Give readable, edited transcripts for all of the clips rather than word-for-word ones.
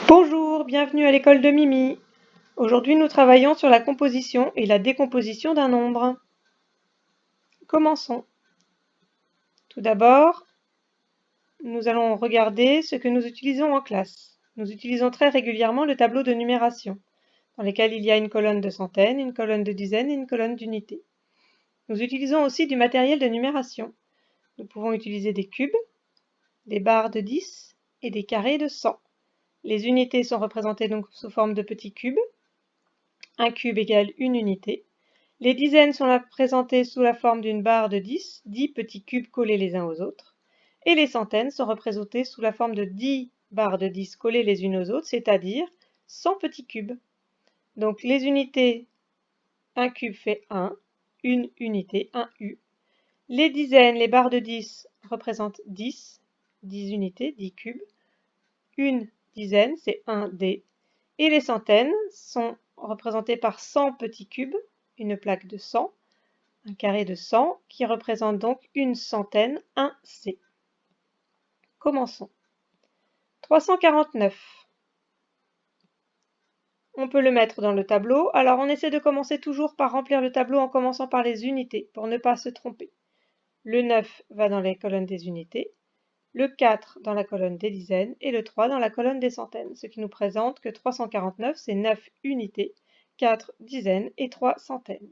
Bonjour, bienvenue à l'école de Mimi. Aujourd'hui, nous travaillons sur la composition et la décomposition d'un nombre. Commençons. Tout d'abord, nous allons regarder ce que nous utilisons en classe. Nous utilisons très régulièrement le tableau de numération, dans lequel il y a une colonne de centaines, une colonne de dizaines et une colonne d'unités. Nous utilisons aussi du matériel de numération. Nous pouvons utiliser des cubes, des barres de 10 et des carrés de 100. Les unités sont représentées donc sous forme de petits cubes. Un cube égale une unité. Les dizaines sont représentées sous la forme d'une barre de 10, 10 petits cubes collés les uns aux autres. Et les centaines sont représentées sous la forme de 10 barres de 10 collées les unes aux autres, c'est-à-dire 100 petits cubes. Donc les unités, un cube fait 1, une unité, 1 U. Les dizaines, les barres de 10 représentent 10, 10 unités, 10 cubes. Une dizaine, c'est 1 D. Et les centaines sont représentées par 100 petits cubes, une plaque de 100, un carré de 100 qui représente donc une centaine, 1 C. Commençons. 349. On peut le mettre dans le tableau, alors on essaie de commencer toujours par remplir le tableau en commençant par les unités, pour ne pas se tromper. Le 9 va dans les colonnes des unités, le 4 dans la colonne des dizaines et le 3 dans la colonne des centaines, ce qui nous présente que 349 c'est 9 unités, 4 dizaines et 3 centaines.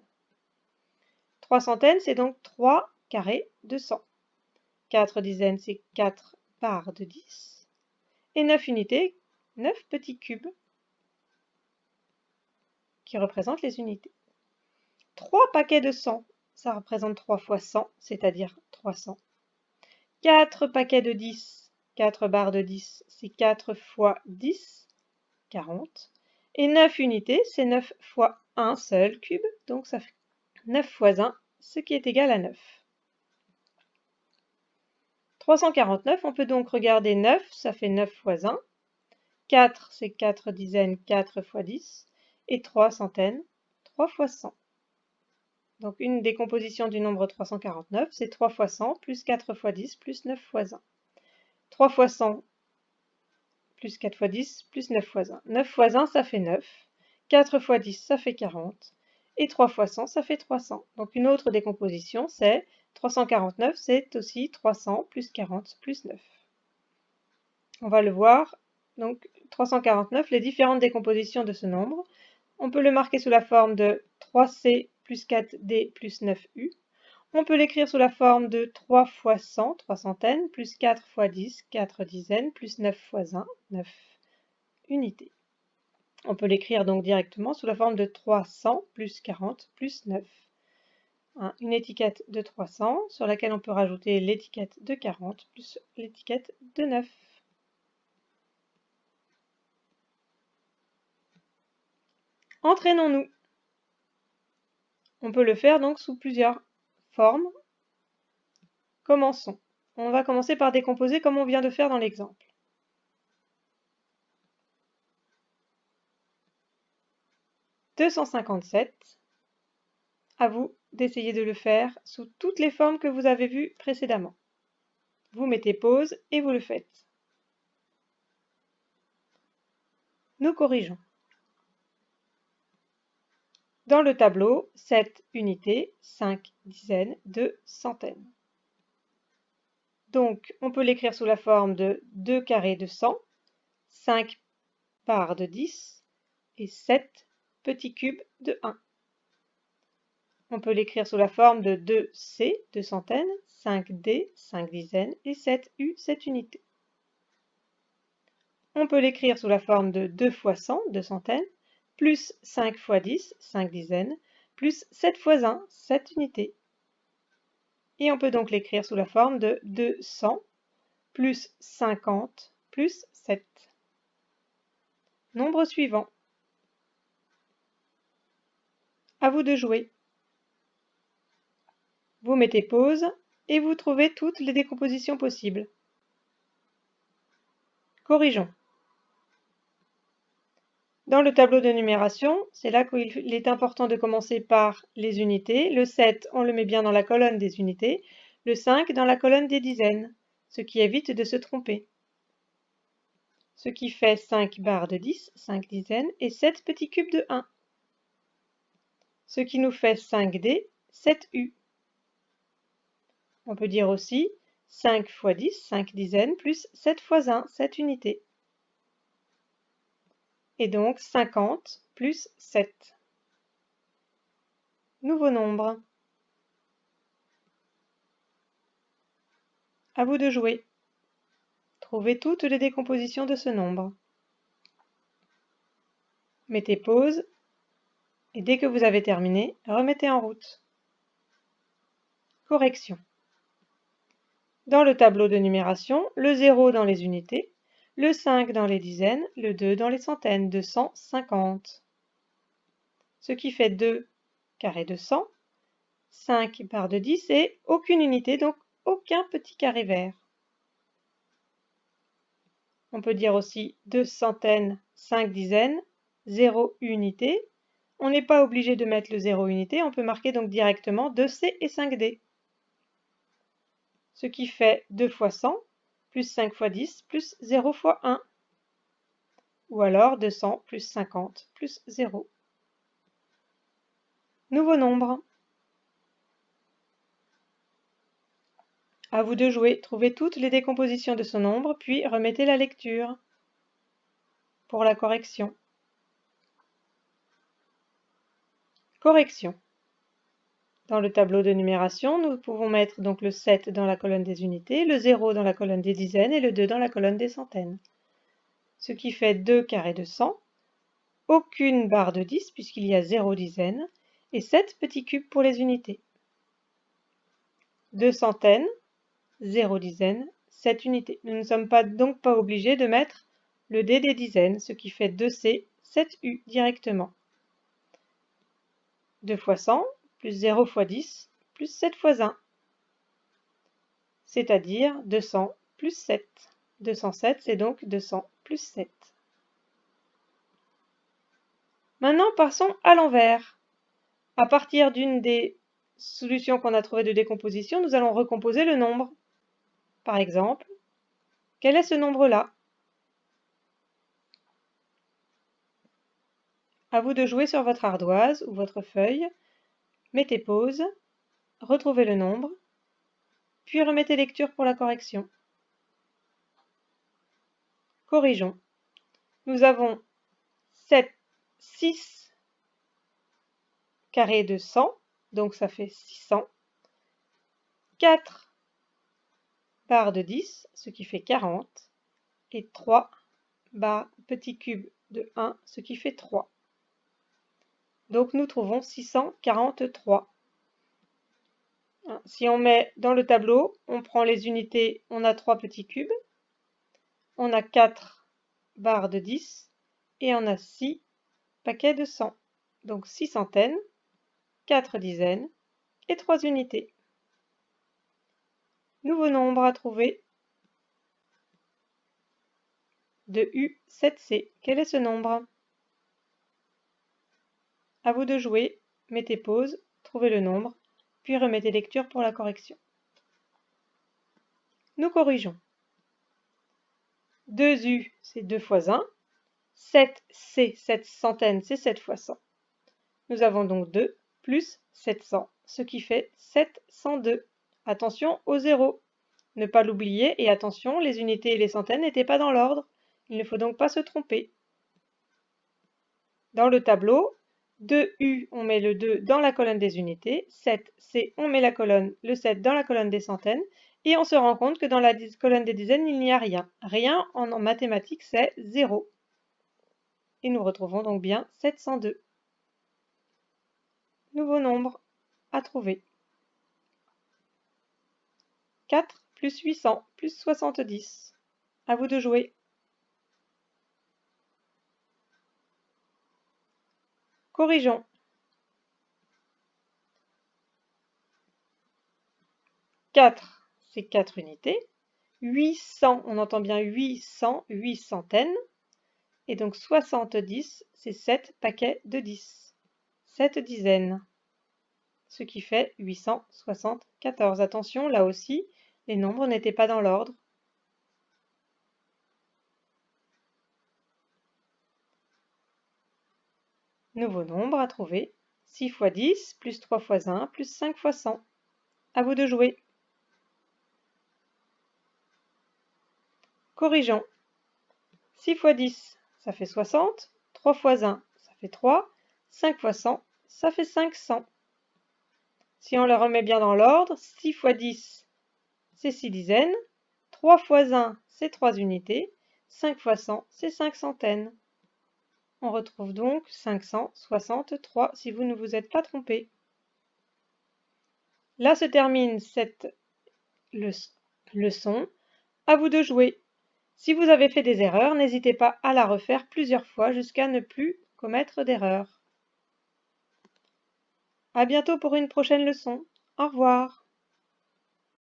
3 centaines c'est donc 3 carrés de 100. 4 dizaines c'est 4 barres de 10 et 9 unités, 9 petits cubes qui représentent les unités. 3 paquets de 100, ça représente 3 fois 100, c'est-à-dire 300. 4 paquets de 10, 4 barres de 10, c'est 4 fois 10, 40. Et 9 unités, c'est 9 fois un seul cube, donc ça fait 9 fois 1, ce qui est égal à 9. 349, on peut donc regarder 9, ça fait 9 fois 1. 4, c'est 4 dizaines, 4 fois 10. Et 3 centaines, 3 fois 100. Donc une décomposition du nombre 349, c'est 3 fois 100 plus 4 fois 10 plus 9 fois 1. 3 fois 100 plus 4 fois 10 plus 9 fois 1. 9 fois 1, ça fait 9. 4 fois 10, ça fait 40. Et 3 fois 100, ça fait 300. Donc une autre décomposition, c'est 349, c'est aussi 300 plus 40 plus 9. On va le voir. Donc 349, les différentes décompositions de ce nombre. On peut le marquer sous la forme de 3C plus 4D plus 9U. On peut l'écrire sous la forme de 3 fois 100, 3 centaines, plus 4 fois 10, 4 dizaines, plus 9 fois 1, 9 unités. On peut l'écrire donc directement sous la forme de 300 plus 40 plus 9. Une étiquette de 300 sur laquelle on peut rajouter l'étiquette de 40 plus l'étiquette de 9. Entraînons-nous. On peut le faire donc sous plusieurs formes. Commençons. On va commencer par décomposer comme on vient de faire dans l'exemple. « 257 », à vous d'essayer de le faire sous toutes les formes que vous avez vues précédemment. Vous mettez pause et vous le faites. Nous corrigeons. Dans le tableau, 7 unités, 5 dizaines, 2 centaines. Donc, on peut l'écrire sous la forme de 2 carrés de 100, 5 barres de 10 et 7 petits cubes de 1. On peut l'écrire sous la forme de 2C, 2 centaines, 5D, 5 dizaines et 7U, 7 unités. On peut l'écrire sous la forme de 2 fois 100, 2 centaines, plus 5 fois 10, 5 dizaines, plus 7 fois 1, 7 unités. Et on peut donc l'écrire sous la forme de 200 plus 50 plus 7. Nombre suivant. À vous de jouer. Vous mettez pause et vous trouvez toutes les décompositions possibles. Corrigeons. Dans le tableau de numération, c'est là qu'il est important de commencer par les unités. Le 7, on le met bien dans la colonne des unités. Le 5 dans la colonne des dizaines, ce qui évite de se tromper. ce qui fait 5 barres de 10, 5 dizaines, et 7 petits cubes de 1, ce qui nous fait 5D, 7U. On peut dire aussi 5 fois 10, 5 dizaines, plus 7 fois 1, 7 unités. Et donc 50 plus 7. Nouveau nombre. À vous de jouer. Trouvez toutes les décompositions de ce nombre. Mettez pause et dès que vous avez terminé, remettez en route. Correction. Dans le tableau de numération, le 0 dans les unités, le 5 dans les dizaines, le 2 dans les centaines, 250. Ce qui fait 2 carré de 100, 5 barres de 10 et aucune unité, donc aucun petit carré vert. On peut dire aussi 2 centaines, 5 dizaines, 0 unité. On n'est pas obligé de mettre le 0 unité, on peut marquer donc directement 2C et 5D. Ce qui fait 2 fois 100, plus 5 fois 10, plus 0 fois 1. Ou alors 200 plus 50 plus 0. Nouveau nombre. À vous de jouer, trouvez toutes les décompositions de ce nombre, puis remettez la lecture pour la correction. Correction. Dans le tableau de numération, nous pouvons mettre donc le 7 dans la colonne des unités, le 0 dans la colonne des dizaines et le 2 dans la colonne des centaines. Ce qui fait 2 carré de 100, aucune barre de 10 puisqu'il y a 0 dizaine, et 7 petits cubes pour les unités. 2 centaines, 0 dizaines, 7 unités. Nous ne sommes donc pas obligés de mettre le D des dizaines, ce qui fait 2C, 7U directement. 2 fois 100, plus 0 fois 10, plus 7 fois 1, c'est-à-dire 200 plus 7. 207, c'est donc 200 plus 7. Maintenant, passons à l'envers. À partir d'une des solutions qu'on a trouvées de décomposition, nous allons recomposer le nombre. Par exemple, quel est ce nombre-là? À vous de jouer sur votre ardoise ou votre feuille. Mettez pause, retrouvez le nombre, puis remettez lecture pour la correction. Corrigeons. Nous avons 6 carré de 100, donc ça fait 600. 4 barres de 10, ce qui fait 40. Et 3 petits cubes de 1, ce qui fait 3. Donc nous trouvons 643. Si on met dans le tableau, on prend les unités, on a 3 petits cubes, on a 4 barres de 10 et on a 6 paquets de 100. Donc 6 centaines, 4 dizaines et 3 unités. Nouveau nombre à trouver de U7C. Quel est ce nombre? À vous de jouer, mettez pause, trouvez le nombre, puis remettez lecture pour la correction. Nous corrigeons. 2U, c'est 2 fois 1. 7C, 7 centaines, c'est 7 fois 100. Nous avons donc 2 plus 700, ce qui fait 702. Attention au 0. Ne pas l'oublier et attention, les unités et les centaines n'étaient pas dans l'ordre. Il ne faut donc pas se tromper. Dans le tableau, 2U, on met le 2 dans la colonne des unités, 7C, on met le 7 dans la colonne des centaines, et on se rend compte que dans la colonne des dizaines, il n'y a rien. Rien en mathématiques, c'est 0. Et nous retrouvons donc bien 702. Nouveau nombre à trouver. 4 plus 800 plus 70. À vous de jouer. Corrigeons. 4, c'est 4 unités. 800, on entend bien 800, 8 centaines. Et donc 70, c'est 7 paquets de 10. 7 dizaines. Ce qui fait 874. Attention, là aussi, les nombres n'étaient pas dans l'ordre. Nouveau nombre à trouver. 6 fois 10, plus 3 fois 1, plus 5 fois 100. À vous de jouer. Corrigeons. 6 fois 10, ça fait 60. 3 fois 1, ça fait 3. 5 fois 100, ça fait 500. Si on le remet bien dans l'ordre, 6 fois 10, c'est 6 dizaines. 3 fois 1, c'est 3 unités. 5 fois 100, c'est 5 centaines. On retrouve donc 563 si vous ne vous êtes pas trompé. Là se termine cette leçon. À vous de jouer. Si vous avez fait des erreurs, n'hésitez pas à la refaire plusieurs fois jusqu'à ne plus commettre d'erreurs. À bientôt pour une prochaine leçon. Au revoir.